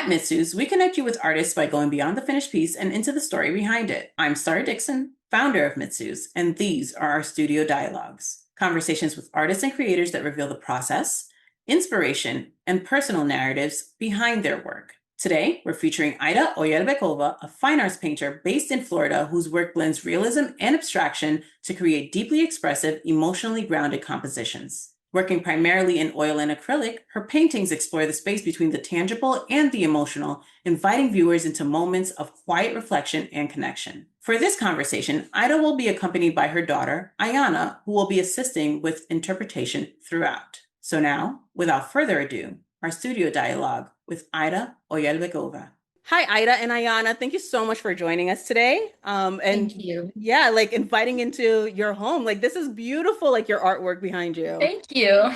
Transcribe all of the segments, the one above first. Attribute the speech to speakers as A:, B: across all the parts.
A: At Mitsooz, we connect you with artists by going beyond the finished piece and into the story behind it. I'm Starah Dixon, founder of Mitsooz, and these are our studio dialogues, conversations with artists and creators that reveal the process, inspiration, and personal narratives behind their work. Today, we're featuring Aida Auyelbekova, a fine arts painter based in Florida whose work blends realism and abstraction to create deeply expressive, emotionally grounded compositions. Working primarily in oil and acrylic, her paintings explore the space between the tangible and the emotional, inviting viewers into moments of quiet reflection and connection. For this conversation, Aida will be accompanied by her daughter, Ayana, who will be assisting with interpretation throughout. So now, without further ado, our studio dialogue with Aida Auyelbekova. Hi, Aida and Ayana. Thank you so much for joining us today.
B: Thank you.
A: Yeah, inviting into your home. This is beautiful, your artwork behind you.
B: Thank you.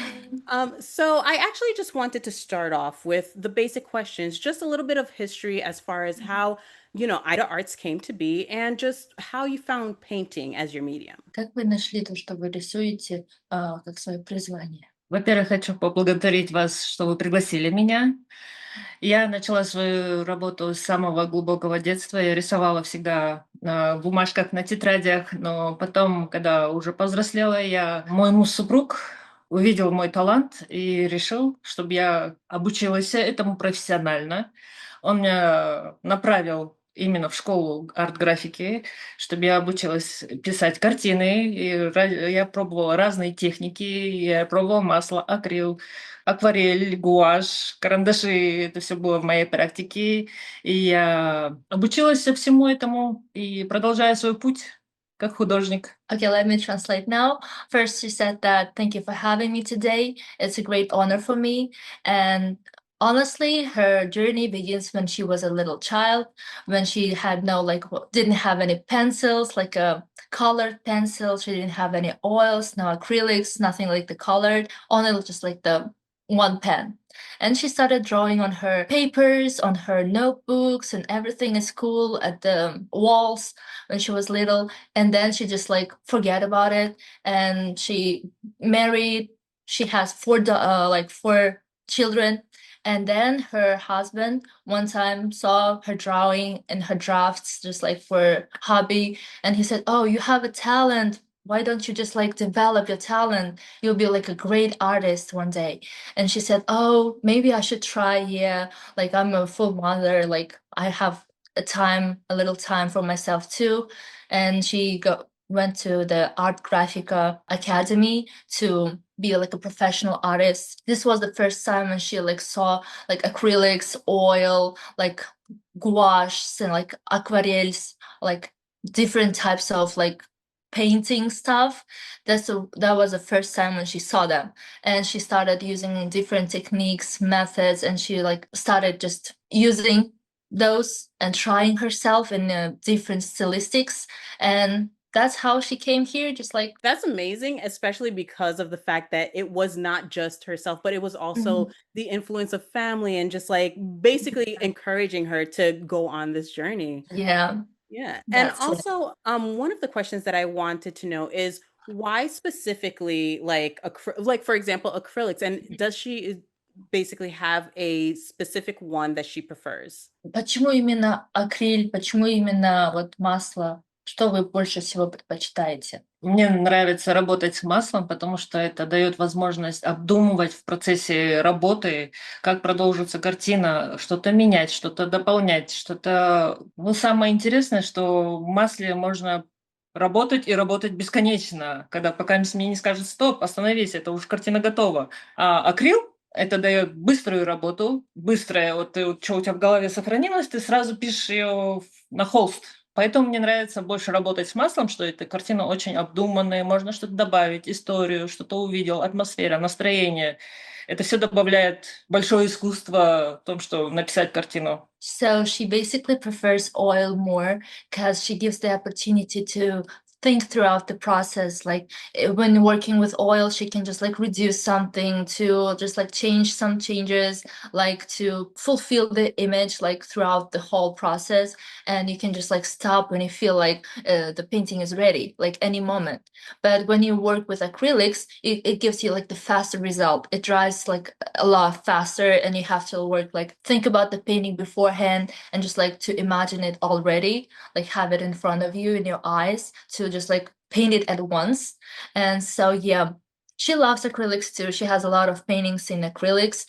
A: So I actually just wanted to start off with the basic questions, just a little bit of history as far as how, Aida Arts came to be and just how you found painting as your medium.
B: Как вы нашли то, что вы рисуете, как свое призвание?
C: Во-первых, хочу поблагодарить вас, что вы пригласили меня. Я начала свою работу с самого глубокого детства. Я рисовала всегда на бумажках, на тетрадях, но потом, когда уже повзрослела, мой супруг увидел мой талант и решил, чтобы я обучилась этому профессионально. Он меня направил именно в школу арт-графики, чтобы я обучилась писать картины. И я пробовала разные техники. Я пробовала масло, акрил, акварель, гуашь, карандаши. Это все было в моей практике. И я обучилась всему этому и продолжаю свой путь как художник.
B: Okay, let me translate now. First, she said that thank you for having me today. It's a great honor for me. And honestly, her journey begins when she was a little child, when she had didn't have any pencils, like a colored pencil. She didn't have any oils, no acrylics, nothing like the colored, only just like the one pen. And she started drawing on her papers, on her notebooks, and everything in school at the walls when she was little. And then she just forget about it. And she married. She has four children. And then her husband one time saw her drawing and her drafts just for hobby. And he said, "Oh, you have a talent. Why don't you just develop your talent? You'll be a great artist one day." And she said, "Oh, maybe I should try. Yeah, I'm a full mother. I have a little time for myself too." And she went to the Artgrafika Academy to be a professional artist. This was the first time when she saw acrylics, oil, gouaches and aquarelles, different types of painting stuff. That was the first time when she saw them, and she started using different techniques, methods, and she started just using those and trying herself in different stylistics. And that's how she came here,
A: That's amazing, especially because of the fact that it was not just herself, but it was also the influence of family and just basically encouraging her to go on this journey.
B: Yeah.
A: Yeah. And also, one of the questions that I wanted to know is why specifically for example, acrylics, and does she basically have a specific one that she prefers?
B: Почему именно акриль? Почему именно масло? Что вы больше всего предпочитаете?
C: Мне нравится работать с маслом, потому что это дает возможность обдумывать в процессе работы, как продолжится картина, что-то менять, что-то дополнять, что-то... самое интересное, что в масле можно работать и работать бесконечно, пока мне не скажут «стоп, остановись, это уже картина готова». А акрил это дает быструю работу, быстрое, что у тебя в голове сохранилось, ты сразу пишешь ее на холст. Поэтому мне нравится больше работать с маслом, что эта картина очень обдуманная, можно что-то добавить, историю, что-то увидел, атмосфера, настроение. Это все добавляет большое искусство в том, что написать картину.
B: So she basically prefers oil more because she gives the opportunity to think throughout the process. Like when working with oil, she can just like reduce something to just like change some changes, like to fulfill the image like throughout the whole process. And you can just like stop when you feel like the painting is ready, like any moment. But when you work with acrylics, it gives you like the faster result. It dries like a lot faster, and you have to work like think about the painting beforehand and just like to imagine it already, like have it in front of you in your eyes to just like paint it at once. And so yeah, she loves acrylics too. She has a lot of paintings in acrylics.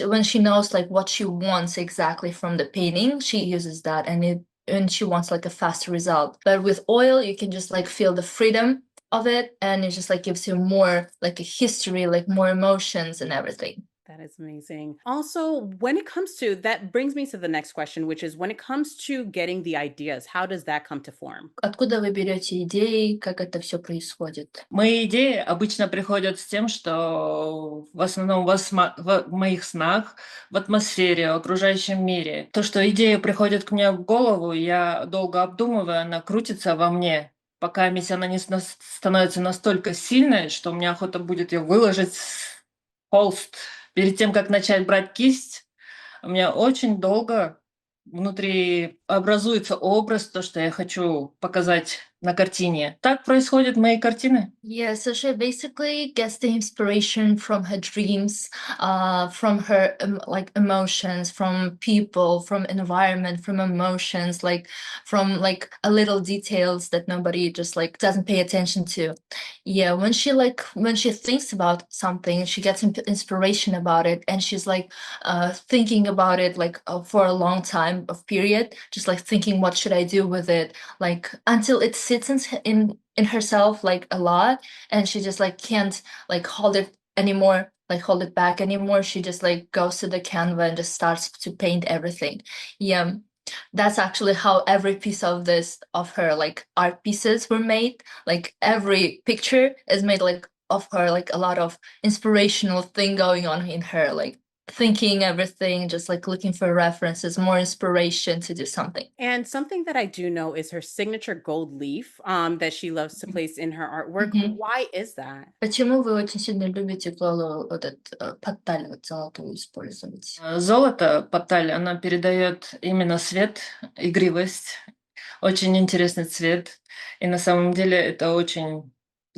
B: When she knows like what she wants exactly from the painting, she uses that, and she wants like a faster result. But with oil, you can just like feel the freedom of it, and it just like gives you more like a history, like more emotions and everything.
A: That is amazing. Also, when it comes to that brings me to the next question, which is when it comes to getting the ideas, how does that come to form?
B: Откуда вы берете идеи, как это все происходит?
C: Мои идеи обычно приходят с тем, что в основном в моих снах, в атмосфере, в окружающем мире. То, что идея приходит к мне в голову, я долго обдумываю, она крутится во мне, пока она не становится настолько сильной, что у меня охота будет ее выложить в холст. Перед тем, как начать брать кисть, у меня очень долго внутри образуется образ, то, что я хочу показать на картине. Так происходят мои картины.
B: Yeah, so she basically gets the inspiration from her dreams, from her like emotions, from people, from environment, from emotions, like from like a little details that nobody just like doesn't pay attention to. Yeah, when she thinks about something, she gets inspiration about it, and she's like thinking about it like for a long time of period, just like thinking what should I do with it, like until it sits in herself like a lot, and she just like can't like hold it anymore, like hold it back anymore. She just like goes to the canvas and just starts to paint everything. Yeah, that's actually how every piece of her like art pieces were made. Like every picture is made like of her, like a lot of inspirational thing going on in her, like thinking everything, just like looking for references, more inspiration to do something.
A: And something that I do know is her signature gold leaf that she loves to place in her artwork.
B: Мгм.
A: Why is that?
B: Почему вы очень сильно любите подталь вот золотую использовать?
C: Золото, патталь, она передает именно свет, игривость, очень интересный цвет. И на самом деле это очень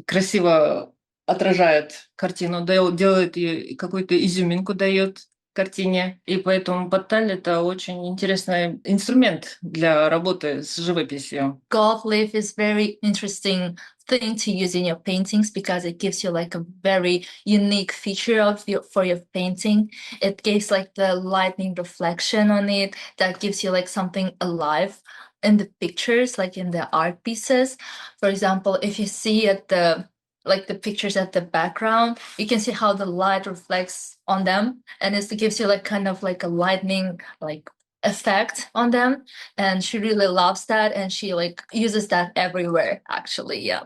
C: красиво отражает картину, делает ей какую-то изюминку, дает картине. И поэтому патталь — это очень интересный инструмент для работы с живописью.
B: Gold leaf is very interesting thing to use in your paintings because it gives you like a very unique feature for your painting. It gives like the lightning reflection on it that gives you like something alive in the pictures, like in the art pieces. For example, if you see at the pictures at the background, you can see how the light reflects on them, and it gives you like kind of like a lightning like effect on them. And she really loves that, and she like uses that everywhere actually. Yeah,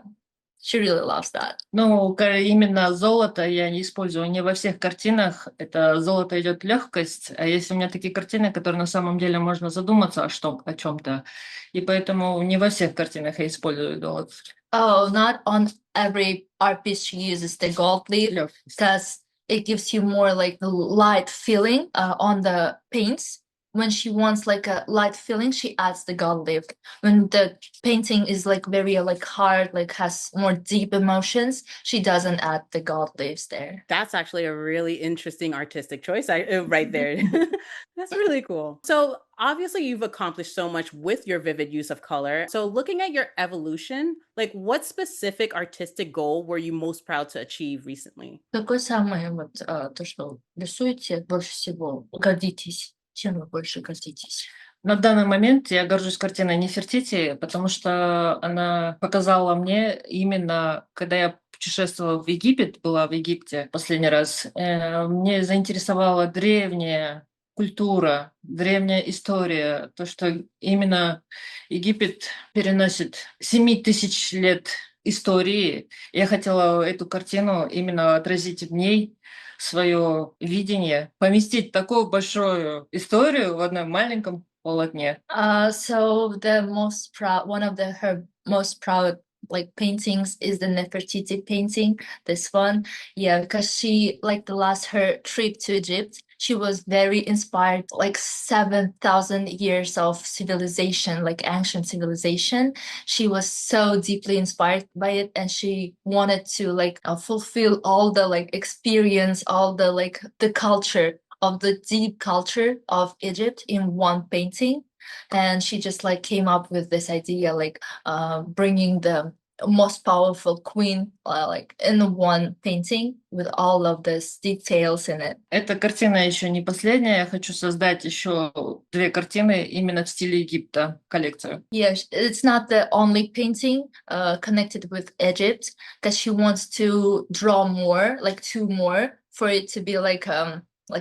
B: she really loves that.
C: Ну, именно золото я не использую не во всех картинах. Это золото идет легкость, а есть у меня такие картины, которые на самом деле можно задуматься о чем-то. И поэтому не во всех картинах я использую золото.
B: Oh, not on every art piece she uses the gold leaf
C: Легкость.
B: because it gives you more like the light feeling on the paints. When she wants like a light feeling, she adds the gold leaf. When the painting is like very like hard, like has more deep emotions, she doesn't add the gold leaves there.
A: That's actually a really interesting artistic choice right there. That's really cool. So obviously you've accomplished so much with your vivid use of color. So looking at your evolution, like what specific artistic goal were you most proud to achieve recently?
B: Какой самый вот то, что рисуете, больше всего гордитесь? Чем вы больше гордитесь?
C: На данный момент я горжусь картиной Нефертити, потому что она показала мне именно, когда я путешествовала в Египет, была в Египте последний раз, мне заинтересовала древняя культура, древняя история, то, что именно Египет переносит 7000 лет истории. Я хотела эту картину именно отразить в ней свое видение, поместить такую большую историю в одном маленьком полотне.
B: So the most proud, one of her most proud like paintings is the Nefertiti painting, this one. Yeah, because she like the last her trip to Egypt, she was very inspired, like 7,000 years of civilization, like ancient civilization. She was so deeply inspired by it, and she wanted to like fulfill all the like experience, all the like the culture of the deep culture of Egypt in one painting. And she just like came up with this idea, like bringing the most powerful queen like in one painting with all of these details in it.
C: Эта картина еще не последняя. Я хочу создать еще 2 картины именно в стиле Египта, коллекцию.
B: Yeah, it's not the only painting connected with Egypt, because she wants to draw more, like 2 more, for it to be like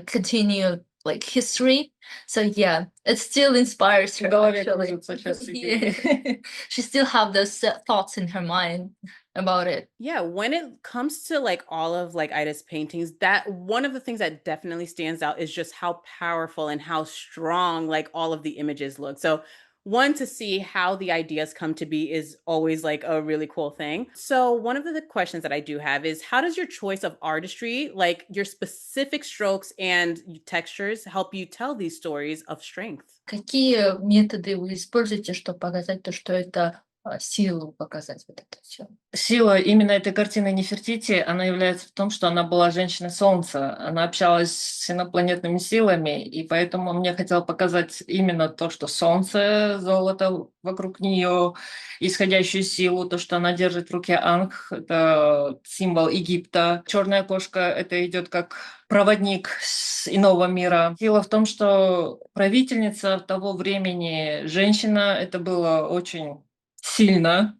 B: continue like history. So yeah, it still inspires her.
C: В голове
B: Actually.
C: кружатся сейчас
B: Yeah.
C: идеи.
B: She still have those thoughts in her mind about it.
A: Yeah, when it comes to like all of like Ida's paintings, that one of the things that definitely stands out is just how powerful and how strong like all of the images look. So one, to see how the ideas come to be is always like a really cool thing. So one of the questions that I do have is, how does your choice of artistry, like your specific strokes and textures, help you tell these stories of strength?
B: Какие методы вы используете, чтобы показать то, что это силу показать вот это все?
C: Сила именно этой картины Нефертити, она является в том, что она была женщиной солнца. Она общалась с инопланетными силами, и поэтому мне хотелось показать именно то, что солнце, золото вокруг нее, исходящую силу, то, что она держит в руке Анх, это символ Египта. Черная кошка, это идет как проводник с иного мира. Сила в том, что правительница того времени, женщина, это было очень сильно,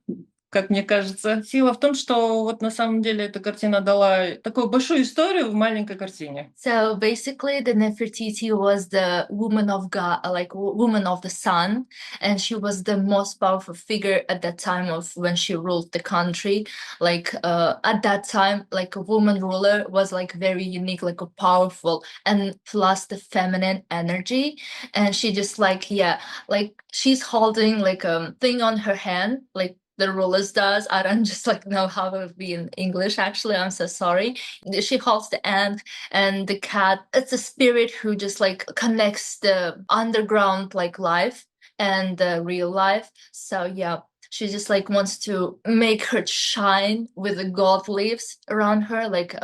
C: как мне кажется. Сила в том, что вот на самом деле эта картина дала такую большую историю в маленькой картине.
B: So basically, the Nefertiti was the woman of God, like woman of the sun, and she was the most powerful figure at that time of when she ruled the country. Like at that time, like a woman ruler was like very unique, like a powerful, and plus the feminine energy. And she just like like she's holding like a thing on her hand, like the rulers does. I don't just like know how it would be in English. Actually, I'm so sorry. She holds the ant and the cat. It's a spirit who just like connects the underground like life and the real life. So yeah, she just like wants to make her shine with the gold leaves around her, like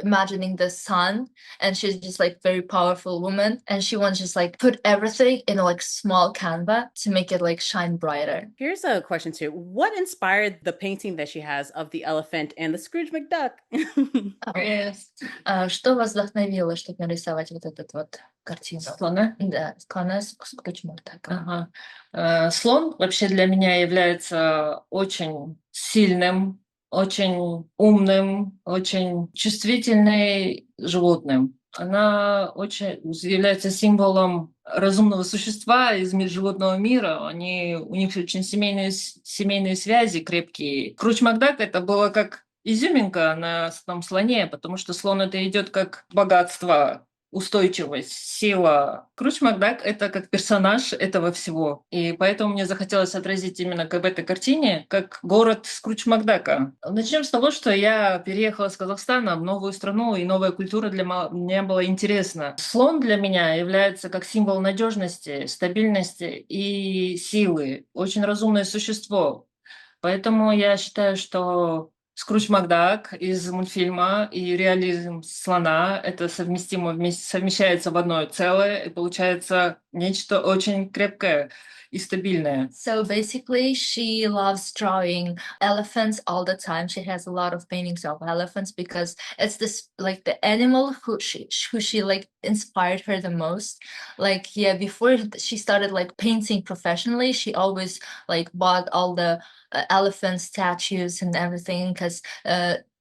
B: imagining the sun. And she's just like very powerful woman, and she wants just like put everything in a like small canvas to make it like shine brighter.
A: Here's a question too. What inspired the painting that she has of the elephant and the Scrooge McDuck?
C: Yes.
B: Что вас вдохновило, чтобы нарисовать вот этот вот картину?
C: Слона?
B: Да, слона с ключом так.
C: Ага. Слон вообще для меня является очень сильным, очень умным, очень чувствительным животным. Она очень является символом разумного существа из животного мира. У них очень семейные связи крепкие. Круч Макдак это было как изюминка на том слоне, потому что слон это идет как богатство, устойчивость, сила. Круч Макдак это как персонаж этого всего. И поэтому мне захотелось отразить именно в этой картине как город Скруч Макдака. Начнем с того, что я переехала с Казахстана в новую страну, и новая культура для меня была интересна. Слон для меня является как символ надежности, стабильности и силы. Очень разумное существо. Поэтому я считаю, что Скрудж Макдак из мультфильма и реализм слона это совместимо совмещается в одно целое, и получается нечто очень крепкое и стабильное.
B: So basically, she loves drawing elephants all the time. She has a lot of paintings of elephants because it's this like the animal who she like inspired her the most. Like yeah, before she started like painting professionally, she always like bought all the elephant statues and everything because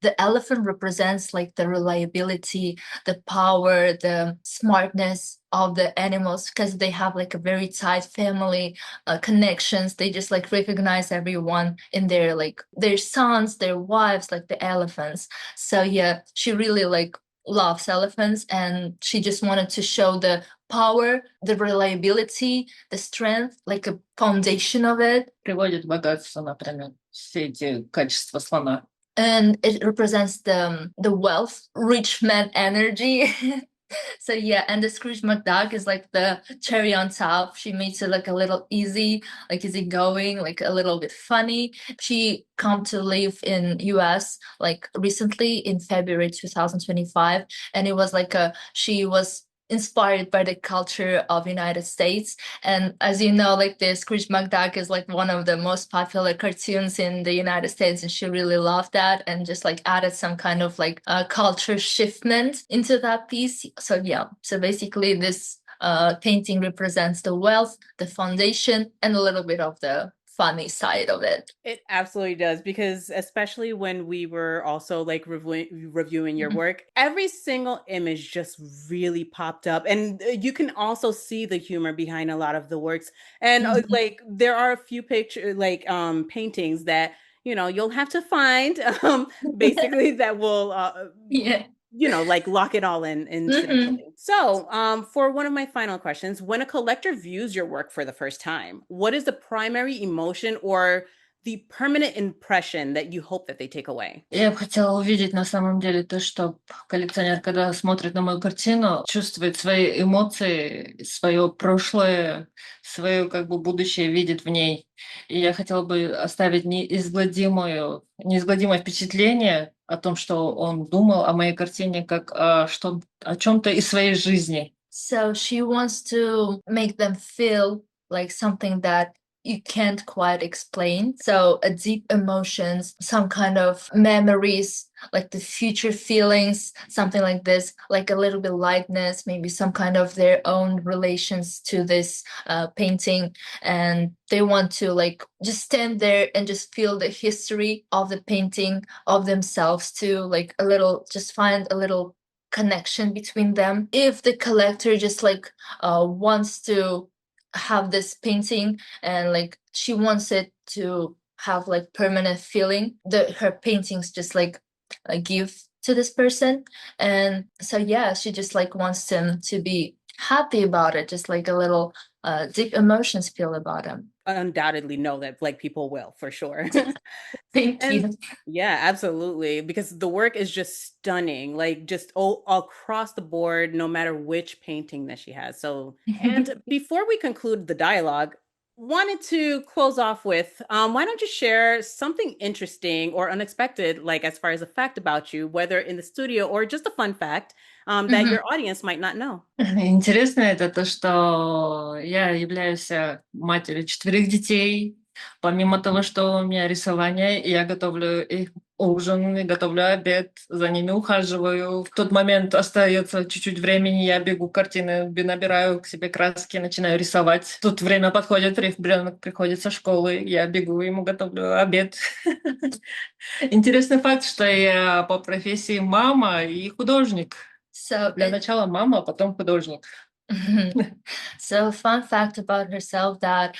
B: the elephant represents like the reliability, the power, the smartness of the animals because they have like a very tight family connections. They just like recognize everyone in their like their sons, their wives, like the elephants. So yeah, she really like loves elephants, and she just wanted to show the power, the reliability, the strength, like a foundation of it.
C: Приводит богатство, например. все эти качества слона.
B: And it represents the wealth, rich man energy. So yeah, and the Scrooge McDuck is like the cherry on top. She makes it like a little easy, like easygoing, like a little bit funny. She come to live in US like recently in February 2025, and it was like she was inspired by the culture of United States. And as you know, like the Scrooge McDuck is like one of the most popular cartoons in the United States, and she really loved that and just like added some kind of like culture shiftment into that piece. So yeah, so basically this painting represents the wealth, the foundation, and a little bit of the funny side of it.
A: It absolutely does, because especially when we were also like reviewing your work, every single image just really popped up, and you can also see the humor behind a lot of the works. And like there are a few picture like paintings that you'll have to find basically that will
B: Yeah.
A: like lock it all in instantly. So for one of my final questions, when a collector views your work for the first time, what is the primary emotion or the permanent impression that you hope that they take away?
C: Я бы хотела увидеть на самом деле то, что коллекционер, когда смотрит на мою картину, чувствует свои эмоции, свое прошлое, свое как бы будущее видит в ней. И я хотела бы оставить неизгладимое впечатление о том, что он думал о моей картине как о чем-то из своей жизни.
B: So she wants to make them feel like something that you can't quite explain. So a deep emotions, some kind of memories, like the future feelings, something like this, like a little bit lightness, maybe some kind of their own relations to this painting. And they want to like just stand there and just feel the history of the painting, of themselves too, like a little, just find a little connection between them. If the collector just like wants to have this painting and like she wants it to have like permanent feeling, her paintings just like give to this person. And so yeah, she just like wants them to be happy about it, just like a little deep emotions feel about them.
A: Undoubtedly know that like people will, for sure.
B: Thank you.
A: And yeah, absolutely, because the work is just stunning, like just across the board, no matter which painting that she has. So, and before we conclude the dialogue, wanted to close off with, why don't you share something interesting or unexpected, like as far as a fact about you, whether in the studio or just a fun fact that your audience might not know.
C: Интересно это то, что я являюсь матерью 4 детей. Помимо того, что у меня рисование, я готовлю их ужин, готовлю обед, за ними ухаживаю. В тот момент остается чуть-чуть времени, я бегу картины, набираю к себе краски, начинаю рисовать. Тут время подходит, ребенок приходит со школы, я бегу, ему готовлю обед. Интересный факт, что я по профессии мама и художник.
B: So
C: Для начала мама, а потом художник.
B: So fun fact about herself that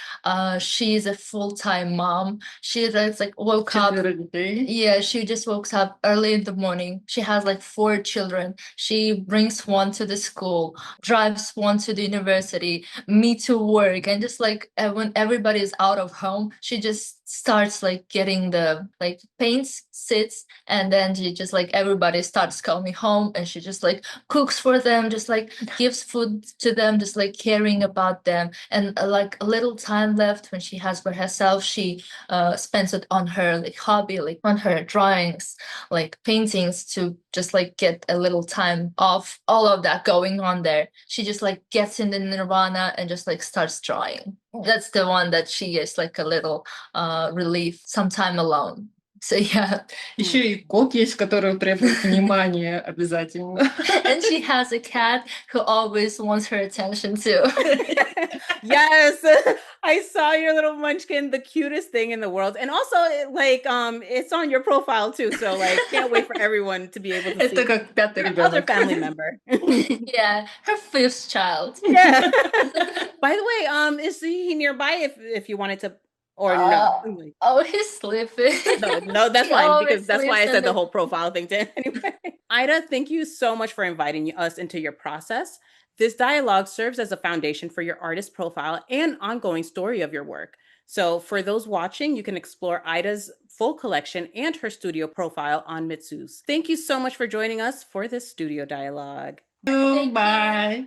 B: she's a full-time mom. She just like woke up. Yeah, she just woke up early in the morning. She has like 4 children. She brings one to the school, drives one to the university, me to work, and just like when everybody is out of home, she just starts like getting the like paints, sits, and then she just like everybody starts coming home, and she just like cooks for them, just like gives food to them, just like caring about them. And like a little time left when she has for herself, she spends it on her like hobby, like on her drawings, like paintings, to just like get a little time off all of that going on there. She just like gets in the Nirvana and just like starts drawing. That's the one that she is like a little relief, some time alone. So yeah.
C: Еще и кот есть, который требует внимания обязательно.
B: And she has a cat who always wants her attention too.
A: Yes, I saw your little munchkin, the cutest thing in the world. And also like it's on your profile too, so like can't wait for everyone to be able to
C: Это
A: see
C: как пятый
A: your other
C: ребенок.
A: family member.
B: Yeah, her 5th child.
A: Yeah. By the way, is he nearby if you wanted to, or no?
B: Oh, he's sleeping.
A: No, that's
B: He
A: fine,
B: always
A: because that's why I
B: sleeps
A: said
B: in
A: the whole profile thing to anyway. Ida, thank you so much for inviting us into your process. This dialogue serves as a foundation for your artist profile and ongoing story of your work. So for those watching, you can explore Aida's full collection and her studio profile on Mitsooz. Thank you so much for joining us for this studio dialogue.
B: Thank you.
C: Bye.